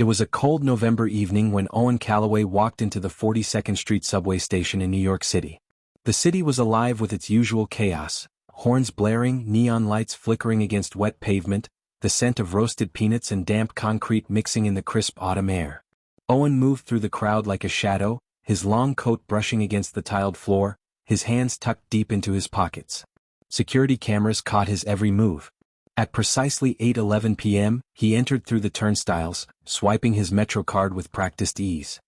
It was a cold November evening when Owen Calloway walked into the 42nd Street subway station in New York City. The city was alive with its usual chaos, horns blaring, neon lights flickering against wet pavement, the scent of roasted peanuts and damp concrete mixing in the crisp autumn air. Owen moved through the crowd like a shadow, his long coat brushing against the tiled floor, his hands tucked deep into his pockets. Security cameras caught his every move. At precisely 8:11 p.m., he entered through the turnstiles, swiping his Metro card with practiced ease.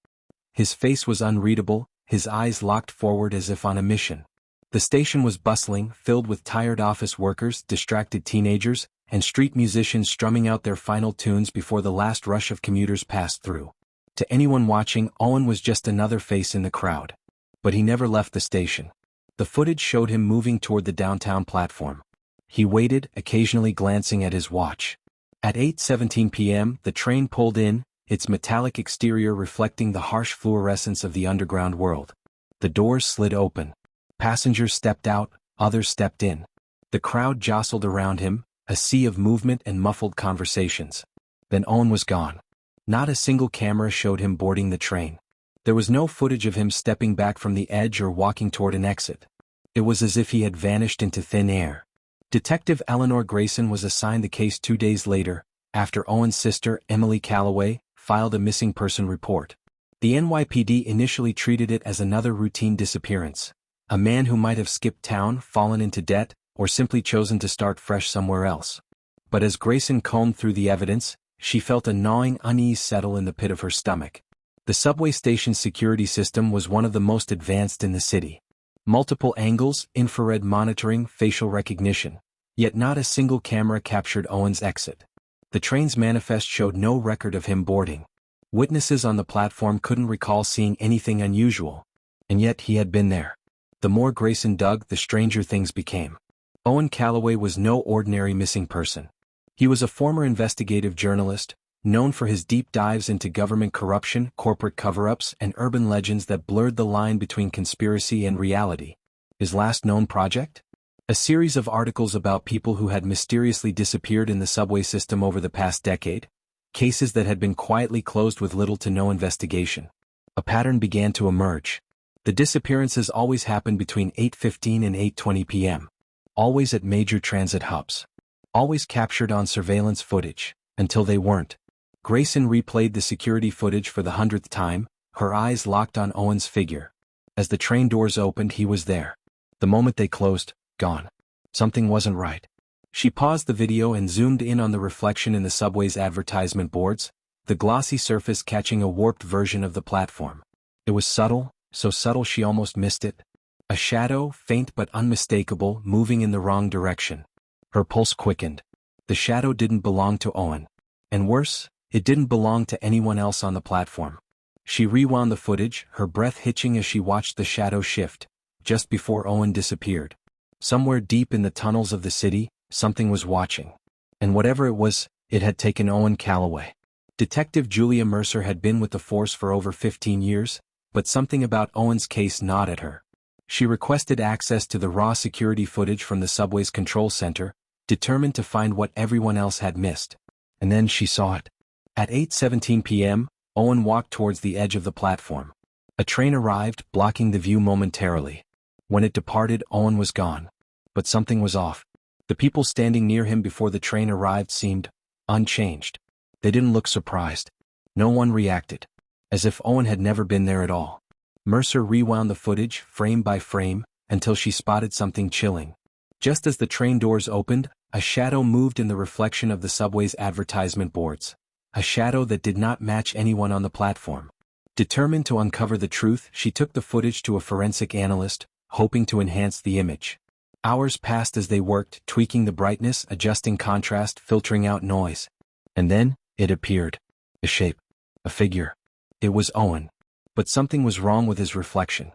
His face was unreadable, his eyes locked forward as if on a mission. The station was bustling, filled with tired office workers, distracted teenagers, and street musicians strumming out their final tunes before the last rush of commuters passed through. To anyone watching, Owen was just another face in the crowd. But he never left the station. The footage showed him moving toward the downtown platform. He waited, occasionally glancing at his watch. At 8:17 p.m., the train pulled in, its metallic exterior reflecting the harsh fluorescence of the underground world. The doors slid open. Passengers stepped out, others stepped in. The crowd jostled around him, a sea of movement and muffled conversations. Then Owen was gone. Not a single camera showed him boarding the train. There was no footage of him stepping back from the edge or walking toward an exit. It was as if he had vanished into thin air. Detective Eleanor Grayson was assigned the case 2 days later, after Owen's sister, Emily Calloway, filed a missing person report. The NYPD initially treated it as another routine disappearance. A man who might have skipped town, fallen into debt, or simply chosen to start fresh somewhere else. But as Grayson combed through the evidence, she felt a gnawing unease settle in the pit of her stomach. The subway station's security system was one of the most advanced in the city. Multiple angles, infrared monitoring, facial recognition. Yet not a single camera captured Owen's exit. The train's manifest showed no record of him boarding. Witnesses on the platform couldn't recall seeing anything unusual. And yet he had been there. The more Grayson dug, the stranger things became. Owen Calloway was no ordinary missing person. He was a former investigative journalist, known for his deep dives into government corruption, corporate cover-ups, and urban legends that blurred the line between conspiracy and reality. His last known project? A series of articles about people who had mysteriously disappeared in the subway system over the past decade, cases that had been quietly closed with little to no investigation. A pattern began to emerge. The disappearances always happened between 8:15 and 8:20 p.m. Always at major transit hubs. Always captured on surveillance footage, until they weren't. Grayson replayed the security footage for the 100th time, her eyes locked on Owen's figure. As the train doors opened, he was there. The moment they closed, gone. Something wasn't right. She paused the video and zoomed in on the reflection in the subway's advertisement boards, the glossy surface catching a warped version of the platform. It was subtle, so subtle she almost missed it. A shadow, faint but unmistakable, moving in the wrong direction. Her pulse quickened. The shadow didn't belong to Owen. And worse, it didn't belong to anyone else on the platform. She rewound the footage, her breath hitching as she watched the shadow shift, just before Owen disappeared. Somewhere deep in the tunnels of the city, something was watching. And whatever it was, it had taken Owen Calloway. Detective Julia Mercer had been with the force for over 15 years, but something about Owen's case gnawed at her. She requested access to the raw security footage from the subway's control center, determined to find what everyone else had missed. And then she saw it. At 8:17 p.m., Owen walked towards the edge of the platform. A train arrived, blocking the view momentarily. When it departed, Owen was gone. But something was off. The people standing near him before the train arrived seemed unchanged. They didn't look surprised. No one reacted. As if Owen had never been there at all. Mercer rewound the footage, frame by frame, until she spotted something chilling. Just as the train doors opened, a shadow moved in the reflection of the subway's advertisement boards. A shadow that did not match anyone on the platform. Determined to uncover the truth, she took the footage to a forensic analyst, hoping to enhance the image. Hours passed as they worked, tweaking the brightness, adjusting contrast, filtering out noise. And then, it appeared. A shape. A figure. It was Owen. But something was wrong with his reflection.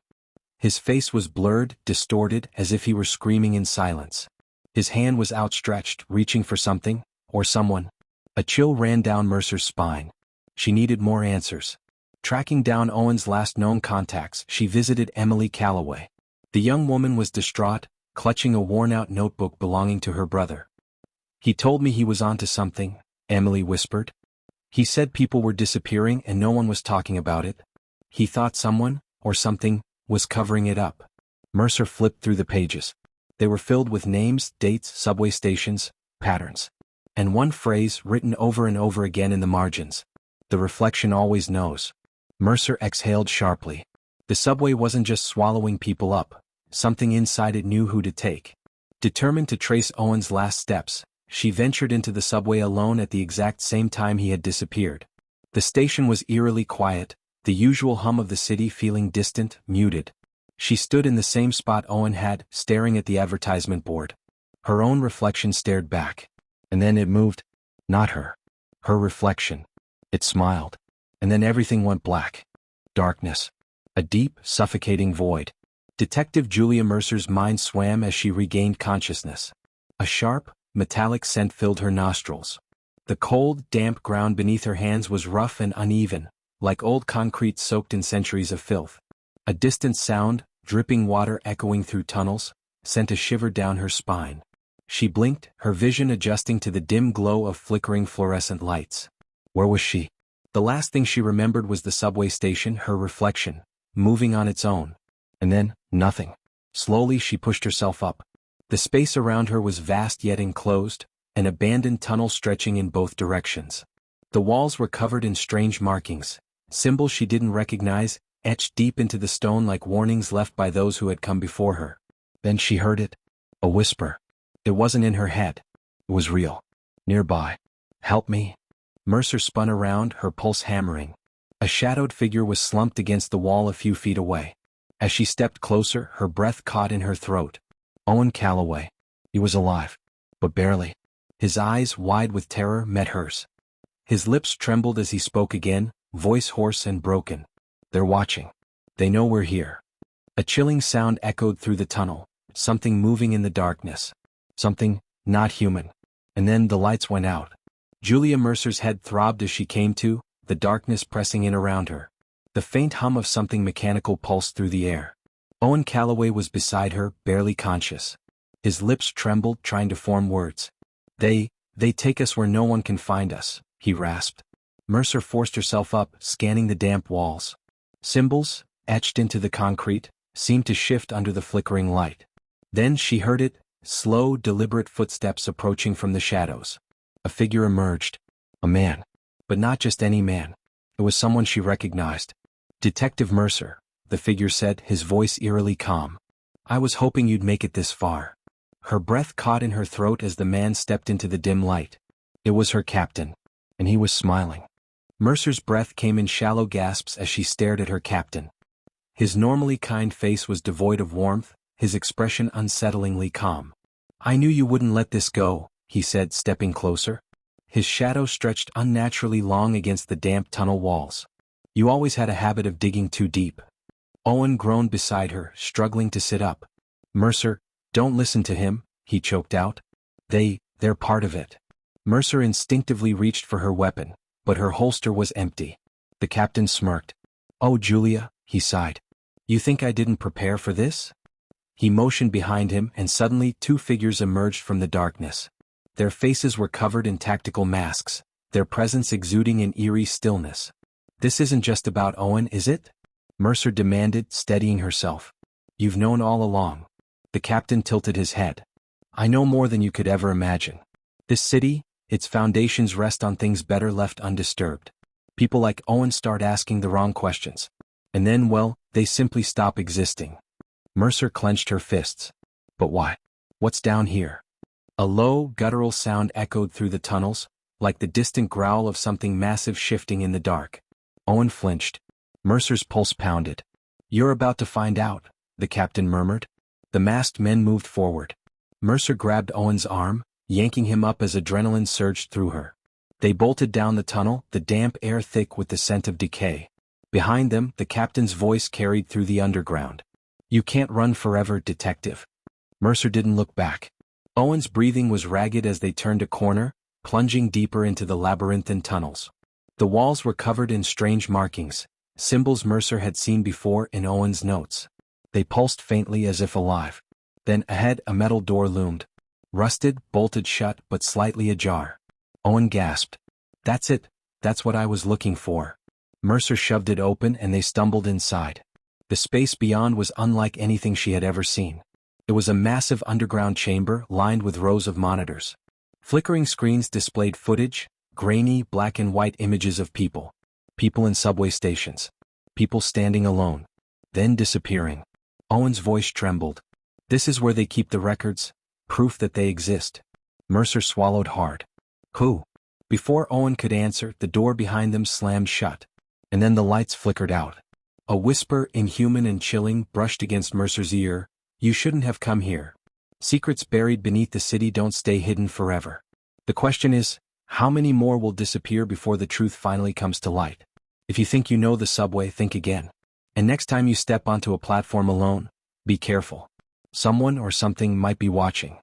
His face was blurred, distorted, as if he were screaming in silence. His hand was outstretched, reaching for something, or someone. A chill ran down Mercer's spine. She needed more answers. Tracking down Owen's last known contacts, she visited Emily Calloway. The young woman was distraught, clutching a worn-out notebook belonging to her brother. "He told me he was onto something," Emily whispered. He said people were disappearing and no one was talking about it. He thought someone, or something, was covering it up. Mercer flipped through the pages. They were filled with names, dates, subway stations, patterns. And one phrase written over and over again in the margins. The reflection always knows. Mercer exhaled sharply. The subway wasn't just swallowing people up. Something inside it knew who to take. Determined to trace Owen's last steps, she ventured into the subway alone at the exact same time he had disappeared. The station was eerily quiet, the usual hum of the city feeling distant, muted. She stood in the same spot Owen had, staring at the advertisement board. Her own reflection stared back. And then it moved. Not her. Her reflection. It smiled. And then everything went black. Darkness. A deep, suffocating void. Detective Julia Mercer's mind swam as she regained consciousness. A sharp, metallic scent filled her nostrils. The cold, damp ground beneath her hands was rough and uneven, like old concrete soaked in centuries of filth. A distant sound, dripping water echoing through tunnels, sent a shiver down her spine. She blinked, her vision adjusting to the dim glow of flickering fluorescent lights. Where was she? The last thing she remembered was the subway station, her reflection, moving on its own. And then, nothing. Slowly she pushed herself up. The space around her was vast yet enclosed, an abandoned tunnel stretching in both directions. The walls were covered in strange markings, symbols she didn't recognize, etched deep into the stone like warnings left by those who had come before her. Then she heard it. A whisper. It wasn't in her head. It was real. Nearby. Help me. Mercer spun around, her pulse hammering. A shadowed figure was slumped against the wall a few feet away. As she stepped closer, her breath caught in her throat. Owen Calloway. He was alive. But barely. His eyes, wide with terror, met hers. His lips trembled as he spoke again, voice hoarse and broken. They're watching. They know we're here. A chilling sound echoed through the tunnel, something moving in the darkness. Something not human. And then the lights went out. Julia Mercer's head throbbed as she came to, the darkness pressing in around her. The faint hum of something mechanical pulsed through the air. Owen Calloway was beside her, barely conscious. His lips trembled, trying to form words. They take us where no one can find us, he rasped. Mercer forced herself up, scanning the damp walls. Symbols, etched into the concrete, seemed to shift under the flickering light. Then she heard it, slow, deliberate footsteps approaching from the shadows. A figure emerged. A man. But not just any man. It was someone she recognized. Detective Mercer, the figure said, his voice eerily calm. I was hoping you'd make it this far. Her breath caught in her throat as the man stepped into the dim light. It was her captain. And he was smiling. Mercer's breath came in shallow gasps as she stared at her captain. His normally kind face was devoid of warmth, his expression unsettlingly calm. I knew you wouldn't let this go, he said, stepping closer. His shadow stretched unnaturally long against the damp tunnel walls. You always had a habit of digging too deep. Owen groaned beside her, struggling to sit up. Mercer, don't listen to him, he choked out. They're part of it. Mercer instinctively reached for her weapon, but her holster was empty. The captain smirked. Oh, Julia, he sighed. You think I didn't prepare for this? He motioned behind him and suddenly two figures emerged from the darkness. Their faces were covered in tactical masks, their presence exuding an eerie stillness. This isn't just about Owen, is it? Mercer demanded, steadying herself. You've known all along. The captain tilted his head. I know more than you could ever imagine. This city, its foundations rest on things better left undisturbed. People like Owen start asking the wrong questions. And then, well, they simply stop existing. Mercer clenched her fists. But why? What's down here? A low, guttural sound echoed through the tunnels, like the distant growl of something massive shifting in the dark. Owen flinched. Mercer's pulse pounded. You're about to find out, the captain murmured. The masked men moved forward. Mercer grabbed Owen's arm, yanking him up as adrenaline surged through her. They bolted down the tunnel, the damp air thick with the scent of decay. Behind them, the captain's voice carried through the underground. You can't run forever, detective. Mercer didn't look back. Owen's breathing was ragged as they turned a corner, plunging deeper into the labyrinthine tunnels. The walls were covered in strange markings, symbols Mercer had seen before in Owen's notes. They pulsed faintly as if alive. Then ahead a metal door loomed. Rusted, bolted shut but slightly ajar. Owen gasped. That's it, That's what I was looking for. Mercer shoved it open and they stumbled inside. The space beyond was unlike anything she had ever seen. It was a massive underground chamber lined with rows of monitors. Flickering screens displayed footage, grainy black and white images of people. People in subway stations. People standing alone. Then disappearing. Owen's voice trembled. This is where they keep the records, proof that they exist. Mercer swallowed hard. Who? Before Owen could answer, the door behind them slammed shut. And then the lights flickered out. A whisper, inhuman and chilling, brushed against Mercer's ear. You shouldn't have come here. Secrets buried beneath the city don't stay hidden forever. The question is, how many more will disappear before the truth finally comes to light? If you think you know the subway, think again. And next time you step onto a platform alone, be careful. Someone or something might be watching.